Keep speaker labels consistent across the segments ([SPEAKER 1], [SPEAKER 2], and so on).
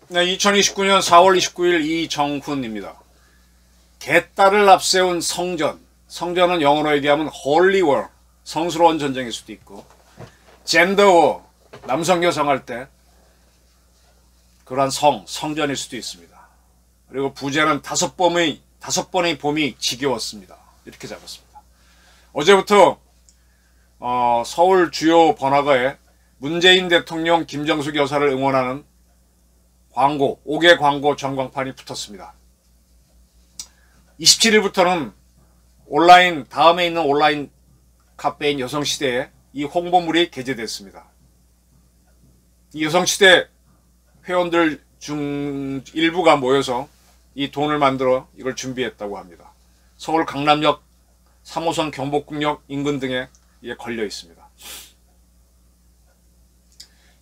[SPEAKER 1] 네, 2029년 4월 29일 이정훈입니다. 개딸을 앞세운 성전. 성전은 영어로 얘기하면 Holy War, 성스러운 전쟁일 수도 있고, 젠더워, 남성 여성 할 때 그러한 성전일 수도 있습니다. 그리고 부제는 다섯 번의 봄이 지겨웠습니다. 이렇게 잡았습니다. 어제부터 서울 주요 번화가에 문재인 대통령 김정숙 여사를 응원하는 광고, 5개 광고 전광판이 붙었습니다. 27일부터는 다음에 있는 온라인 카페인 여성시대에 이 홍보물이 게재됐습니다. 이 여성시대 회원들 중 일부가 모여서 이 돈을 만들어 이걸 준비했다고 합니다. 서울 강남역 3호선 경복궁역 인근 등에 이게 걸려 있습니다.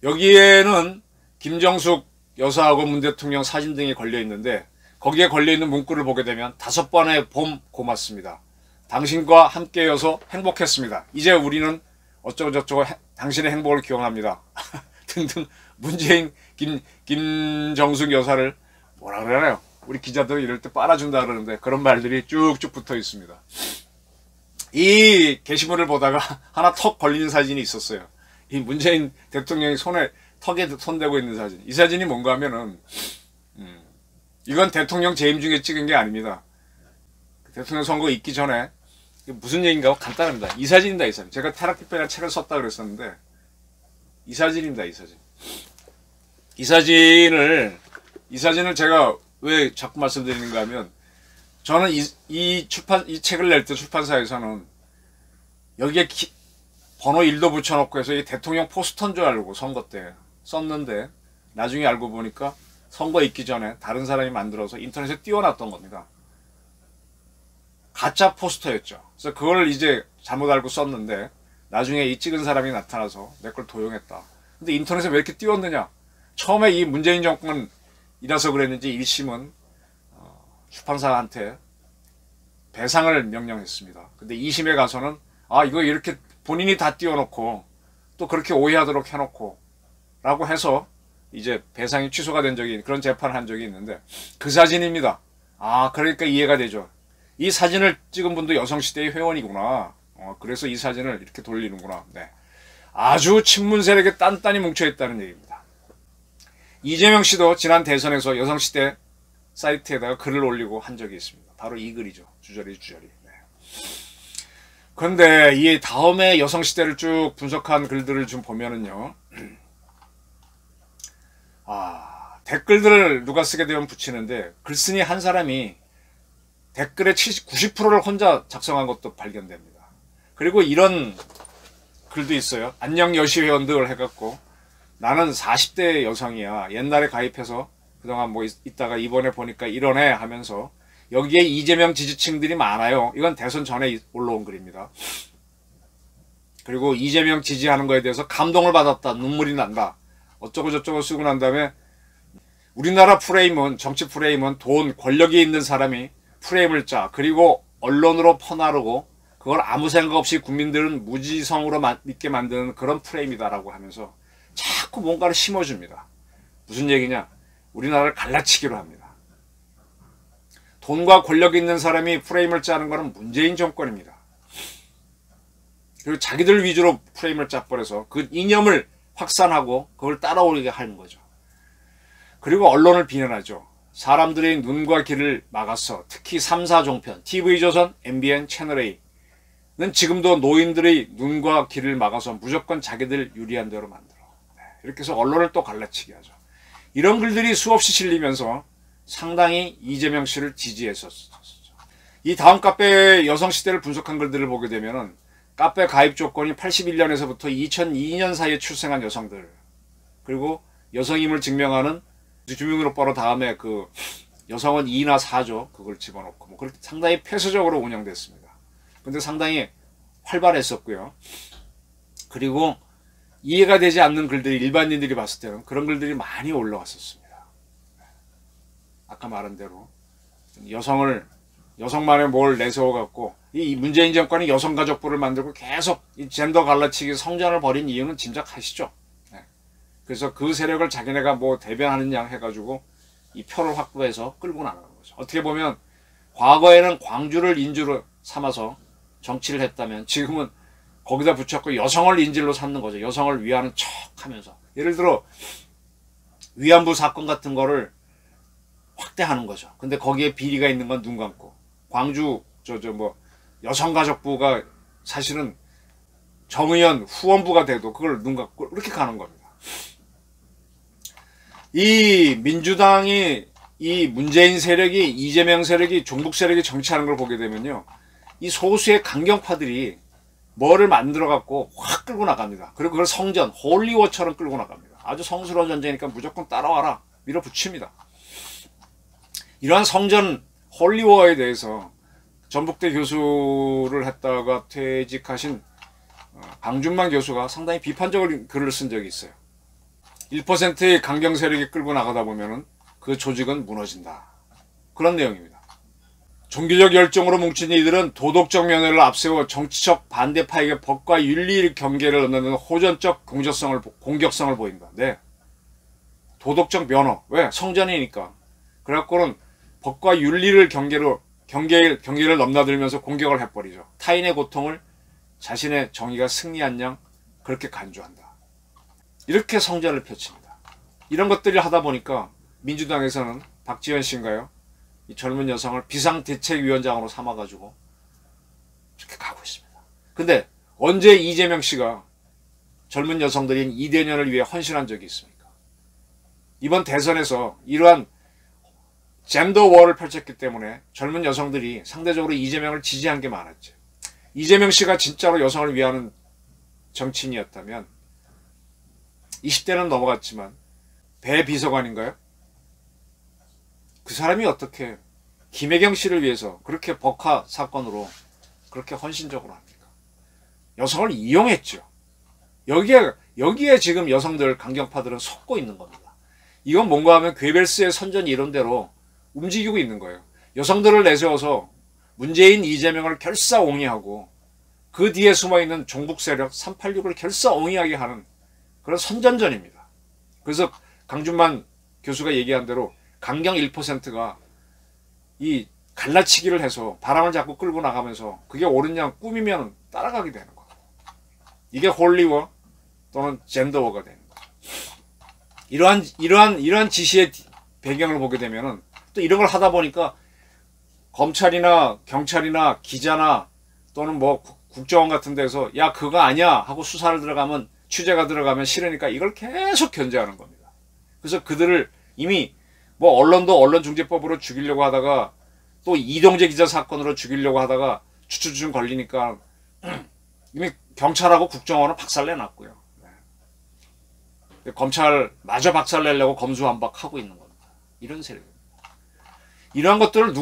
[SPEAKER 1] 여기에는 김정숙 여사하고 문 대통령 사진 등이 걸려 있는데, 거기에 걸려 있는 문구를 보게 되면 5번의 봄 고맙습니다. 당신과 함께여서 행복했습니다. 이제 우리는 어쩌고저쩌고 당신의 행복을 기원합니다. 등등 문재인 김정숙 여사를 뭐라 그러나요? 우리 기자들 이럴 때 빨아준다 그러는데 그런 말들이 쭉쭉 붙어 있습니다. 이 게시물을 보다가 하나 턱 걸리는 사진이 있었어요. 이 문재인 대통령이 턱에 손대고 있는 사진. 이 사진이 뭔가 하면은 이건 대통령 재임 중에 찍은 게 아닙니다. 대통령 선거 있기 전에. 무슨 얘기인가? 간단합니다. 이 사진입니다. 이 사진. 제가 태락기병이라는 책을 썼다 그랬었는데 이 사진입니다. 이 사진. 이 사진을 제가 왜 자꾸 말씀드리는가 하면, 저는 이 책을 낼 때 출판사에서는 여기에 번호 1도 붙여놓고 해서 이 대통령 포스터인 줄 알고 선거 때 썼는데, 나중에 알고 보니까 선거 있기 전에 다른 사람이 만들어서 인터넷에 띄워놨던 겁니다. 가짜 포스터였죠. 그래서 그걸 이제 잘못 알고 썼는데 나중에 이 찍은 사람이 나타나서 내 걸 도용했다. 근데 인터넷에 왜 이렇게 띄웠느냐? 처음에 이 문재인 정권이라서 그랬는지 1심은 출판사한테 배상을 명령했습니다. 근데 2심에 가서는 이거 이렇게 본인이 다 띄워놓고 또 그렇게 오해하도록 해놓고 라고 해서 이제 배상이 취소가 된 그런 재판을 한 적이 있는데, 그 사진입니다. 그러니까 이해가 되죠. 이 사진을 찍은 분도 여성시대의 회원이구나. 그래서 이 사진을 이렇게 돌리는구나. 네. 아주 친문 세력에 딴딴히 뭉쳐있다는 얘기입니다. 이재명 씨도 지난 대선에서 여성시대 사이트에다가 글을 올리고 한 적이 있습니다. 바로 이 글이죠. 주저리. 네. 그런데 이 다음에 여성시대를 쭉 분석한 글들을 좀 보면은요. 댓글들을 누가 쓰게 되면 붙이는데, 글쓴이 한 사람이 댓글의 90%를 혼자 작성한 것도 발견됩니다. 그리고 이런 글도 있어요. 안녕 여시회원들 해갖고, 나는 40대 여성이야. 옛날에 가입해서 그동안 뭐 있다가 이번에 보니까 이러네 하면서, 여기에 이재명 지지층들이 많아요. 이건 대선 전에 올라온 글입니다. 그리고 이재명 지지하는 거에 대해서 감동을 받았다. 눈물이 난다. 어쩌고저쩌고 쓰고 난 다음에, 우리나라 프레임은, 정치 프레임은 돈, 권력이 있는 사람이 프레임을 짜, 그리고 언론으로 퍼나르고 그걸 아무 생각 없이 국민들은 무지성으로 믿게 만드는 그런 프레임이다라고 하면서 자꾸 뭔가를 심어줍니다. 무슨 얘기냐? 우리나라를 갈라치기로 합니다. 돈과 권력이 있는 사람이 프레임을 짜는 것은 문재인 정권입니다. 그리고 자기들 위주로 프레임을 짜버려서 그 이념을 확산하고 그걸 따라오게 하는 거죠. 그리고 언론을 비난하죠. 사람들의 눈과 귀를 막았어. 특히 3, 4종편, TV조선, MBN, 채널A는 지금도 노인들의 눈과 귀를 막아서 무조건 자기들 유리한 대로 만들어. 이렇게 해서 언론을 또 갈라치게 하죠. 이런 글들이 수없이 실리면서 상당히 이재명 씨를 지지했었죠. 이 다음 카페 여성시대를 분석한 글들을 보게 되면은, 카페 가입 조건이 81년에서부터 2002년 사이에 출생한 여성들, 그리고 여성임을 증명하는 주민등록번호 다음에 그 여성은 2나 4죠. 그걸 집어넣고 뭐 그렇게 상당히 폐쇄적으로 운영됐습니다. 근데 상당히 활발했었고요. 그리고 이해가 되지 않는 글들이 일반인들이 봤을 때는 그런 글들이 많이 올라왔었습니다. 아까 말한 대로 여성을 여성만의 뭘 내세워갖고 이 문재인 정권이 여성가족부를 만들고 계속 이 젠더 갈라치기 성전을 벌인 이유는 짐작하시죠? 네. 그래서 그 세력을 자기네가 뭐 대변하는 양 해가지고 이 표를 확보해서 끌고 나가는 거죠. 어떻게 보면 과거에는 광주를 인주로 삼아서 정치를 했다면 지금은 거기다 붙였고 여성을 인질로 삼는 거죠. 여성을 위하는 척 하면서. 예를 들어 위안부 사건 같은 거를 확대하는 거죠. 근데 거기에 비리가 있는 건 눈 감고. 광주 뭐 여성가족부가 사실은 정의연 후원부가 돼도 그걸 눈 감고 이렇게 가는 겁니다. 이 민주당이 이 문재인 세력이 이재명 세력이 종북 세력이 정치하는 걸 보게 되면요. 이 소수의 강경파들이 뭐를 만들어 갖고 확 끌고 나갑니다. 그리고 그걸 성전, 홀리워처럼 끌고 나갑니다. 아주 성스러운 전쟁이니까 무조건 따라와라 밀어붙입니다. 이러한 성전 홀리워에 대해서 전북대 교수를 했다가 퇴직하신 강준만 교수가 상당히 비판적인 글을 쓴 적이 있어요. 1%의 강경 세력이 끌고 나가다 보면은 그 조직은 무너진다. 그런 내용입니다. 종교적 열정으로 뭉친 이들은 도덕적 면회를 앞세워 정치적 반대파에게 법과 윤리 경계를 얻는 호전적 공격성을 보인다. 네. 도덕적 면허. 왜? 성전이니까. 그래갖고는 법과 윤리를 경계를 넘나들면서 공격을 해버리죠. 타인의 고통을 자신의 정의가 승리한 양 그렇게 간주한다. 이렇게 성전을 펼칩니다. 이런 것들을 하다 보니까 민주당에서는 박지원 씨인가요? 이 젊은 여성을 비상대책위원장으로 삼아가지고 이렇게 가고 있습니다. 근데 언제 이재명 씨가 젊은 여성들인 이대년을 위해 헌신한 적이 있습니까? 이번 대선에서 이러한 젠더 워를 펼쳤기 때문에 젊은 여성들이 상대적으로 이재명을 지지한 게 많았죠. 이재명 씨가 진짜로 여성을 위하는 정치인이었다면 20대는 넘어갔지만 배 비서관인가요? 그 사람이 어떻게 김혜경 씨를 위해서 그렇게 법화 사건으로 그렇게 헌신적으로 합니까? 여성을 이용했죠. 여기에 지금 여성들 강경파들은 속고 있는 겁니다. 이건 뭔가 하면 괴벨스의 선전 이론대로 움직이고 있는 거예요. 여성들을 내세워서 문재인 이재명을 결사옹위하고 그 뒤에 숨어있는 종북 세력 386을 결사옹위하게 하는 그런 선전전입니다. 그래서 강준만 교수가 얘기한 대로 강경 1%가 이 갈라치기를 해서 바람을 자꾸 끌고 나가면서 그게 옳은 양 꾸미면 따라가게 되는 거예요. 이게 홀리워 또는 젠더워가 되는 거예요. 이러한 지시의 배경을 보게 되면은 또 이런 걸 하다 보니까 검찰이나 경찰이나 기자나 또는 뭐 국정원 같은 데서 야 그거 아니야 하고 수사를 들어가면 취재가 들어가면 싫으니까 이걸 계속 견제하는 겁니다. 그래서 그들을 이미 뭐 언론도 언론중재법으로 죽이려고 하다가 또 이동재 기자 사건으로 죽이려고 하다가 추추추 걸리니까 이미 경찰하고 국정원은 박살내놨고요. 네. 검찰 마저 박살내려고 검수완박하고 있는 겁니다. 이런 세력입니다. 이러한 것들을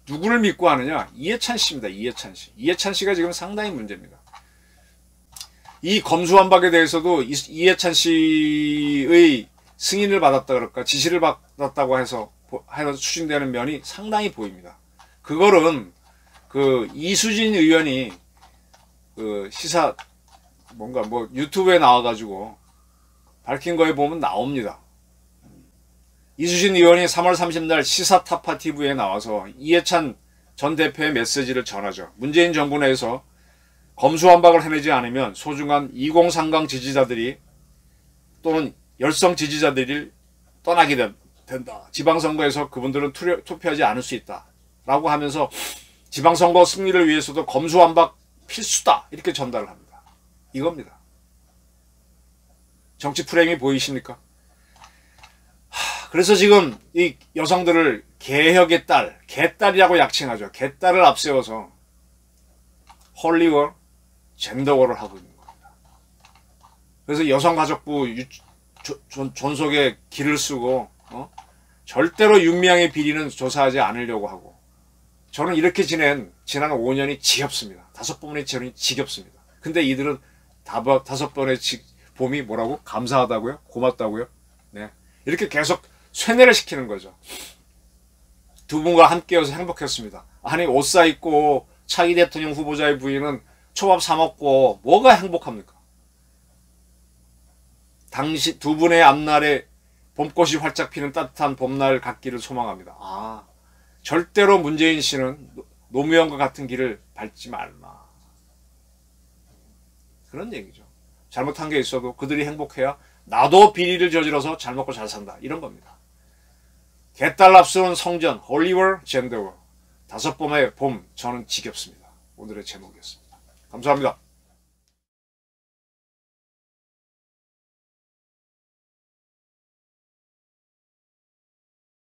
[SPEAKER 1] 누구를 믿고 하느냐? 이해찬 씨입니다. 이해찬 씨. 이해찬 씨가 지금 상당히 문제입니다. 이 검수완박에 대해서도 이해찬 씨의 승인을 받았다 그럴까 지시를 받았다고 해서 추진되는 면이 상당히 보입니다. 그거는 그 이수진 의원이 그 시사 뭔가 뭐 유튜브에 나와가지고 밝힌 거에 보면 나옵니다. 이수진 의원이 3월 30날 시사타파 TV에 나와서 이해찬 전 대표의 메시지를 전하죠. 문재인 정부 내에서 검수완박을 해내지 않으면 소중한 2030 지지자들이 또는 열성 지지자들이 떠나게 된다. 지방선거에서 그분들은 투표하지 않을 수 있다. 라고 하면서 지방선거 승리를 위해서도 검수완박 필수다. 이렇게 전달을 합니다. 이겁니다. 정치 프레임이 보이십니까? 그래서 지금 이 여성들을 개혁의 딸, 개딸이라고 약칭하죠. 개딸을 앞세워서 홀리워, 젠더워를 하고 있는 겁니다. 그래서 여성가족부 존속에 길을 쓰고 절대로 윤미향의 비리는 조사하지 않으려고 하고 저는 이렇게 지난 5년이 지겹습니다. 5번의 지원이 지겹습니다. 근데 이들은 5번의 봄이 뭐라고? 감사하다고요? 고맙다고요? 네. 이렇게 계속 쇠뇌를 시키는 거죠. 두 분과 함께여서 행복했습니다. 아니 옷 사입고 차기 대통령 후보자의 부인은 초밥 사 먹고 뭐가 행복합니까? 당시 두 분의 앞날에 봄꽃이 활짝 피는 따뜻한 봄날 같기를 소망합니다. 아, 절대로 문재인 씨는 노무현과 같은 길을 밟지 말라. 그런 얘기죠. 잘못한 게 있어도 그들이 행복해야 나도 비리를 저질러서 잘 먹고 잘 산다. 이런 겁니다. 개딸랍스러운 성전, 홀리월 젠더월. 5봄의 봄, 저는 지겹습니다. 오늘의 제목이었습니다. 감사합니다.